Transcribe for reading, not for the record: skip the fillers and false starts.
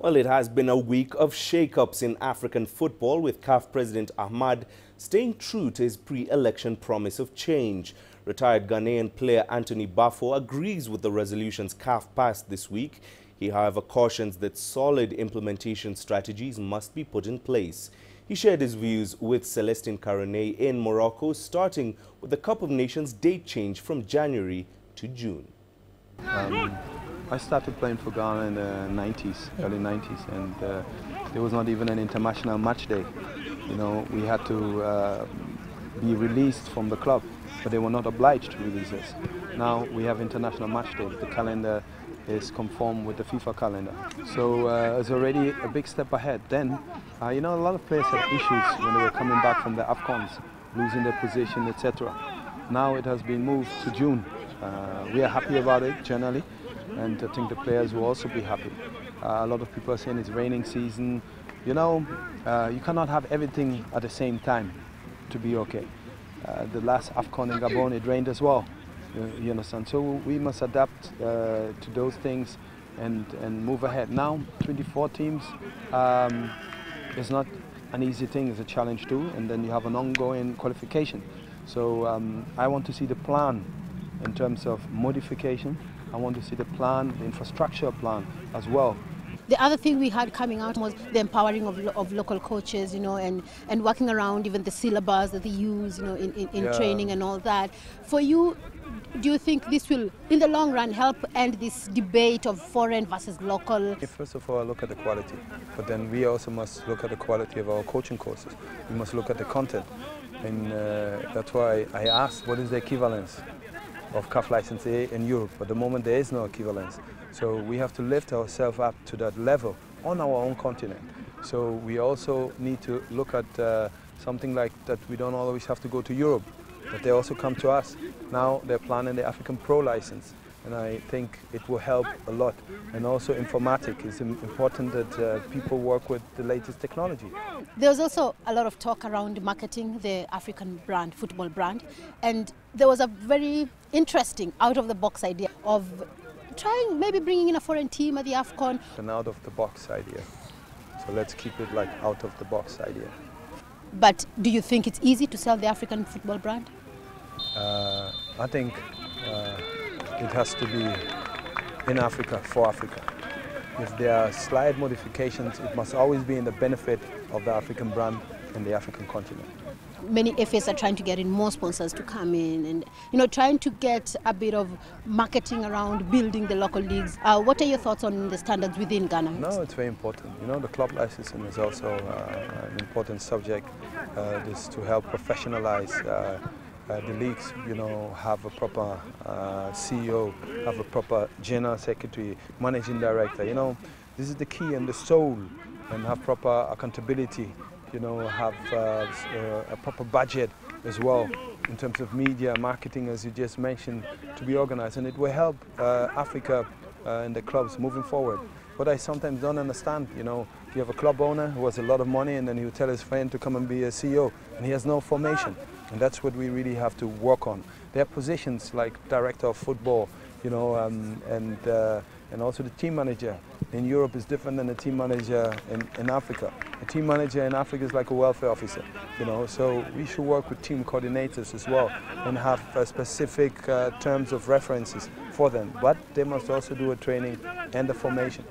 Well, it has been a week of shake-ups in African football, with CAF President Ahmad staying true to his pre-election promise of change. Retired Ghanaian player Anthony Baffoe agrees with the resolutions CAF passed this week. He, however, cautions that solid implementation strategies must be put in place. He shared his views with Celestine Karoney in Morocco, starting with the Cup of Nations date change from January to June. I started playing for Ghana in the 90s, early 90s, and there was not even an international match day. You know, we had to be released from the club, but they were not obliged to release us. Now we have international match day. The calendar is conformed with the FIFA calendar. So it's already a big step ahead. Then, you know, a lot of players had issues when they were coming back from the AFCONs, losing their position, etc. Now it has been moved to June. We are happy about it generally, and I think the players will also be happy. A lot of people are saying it's raining season. You know, you cannot have everything at the same time to be okay. The last AFCON in Gabon, it rained as well. You understand? So we must adapt to those things and move ahead. Now, 24 teams is not an easy thing. It's a challenge too, and then you have an ongoing qualification. So I want to see the plan in terms of modification. I want to see the plan, the infrastructure plan as well. The other thing we had coming out was the empowering of local coaches, you know, and working around even the syllabus that they use, you know, in training and all that. For you, do you think this will, in the long run, help end this debate of foreign versus local? First of all, look at the quality, but then we also must look at the quality of our coaching courses. We must look at the content, and that's why I asked, what is the equivalence of CAF License A in Europe? At the moment, there is no equivalence. So we have to lift ourselves up to that level on our own continent. So we also need to look at something like that. We don't always have to go to Europe, but they also come to us. Now they're planning the African Pro license, and I think it will help a lot. And also informatics, it's important that people work with the latest technology. There's also a lot of talk around marketing the African brand, football brand, and there was a very interesting out-of-the-box idea of trying maybe bringing in a foreign team at the AFCON. An out-of-the-box idea. So let's keep it like out-of-the-box idea. But do you think it's easy to sell the African football brand? I think it has to be in Africa, for Africa. If there are slight modifications, it must always be in the benefit of the African brand and the African continent. Many FAs are trying to get in more sponsors to come in and, you know, trying to get a bit of marketing around building the local leagues. What are your thoughts on the standards within Ghana? No, it's very important. You know, the club licensing is also an important subject. This to help professionalize the leagues, you know, have a proper CEO, have a proper general secretary, managing director. You know, this is the key and the soul, and have proper accountability. You know, have a proper budget as well in terms of media, marketing, as you just mentioned, to be organized, and it will help Africa and the clubs moving forward. But I sometimes don't understand, you know, you have a club owner who has a lot of money, and then he will tell his friend to come and be a CEO, and he has no formation. And that's what we really have to work on. There are positions like director of football, you know, and also the team manager in Europe is different than the team manager in Africa. A team manager in Africa is like a welfare officer, you know, so we should work with team coordinators as well and have specific terms of references for them. But they must also do a training and a formation.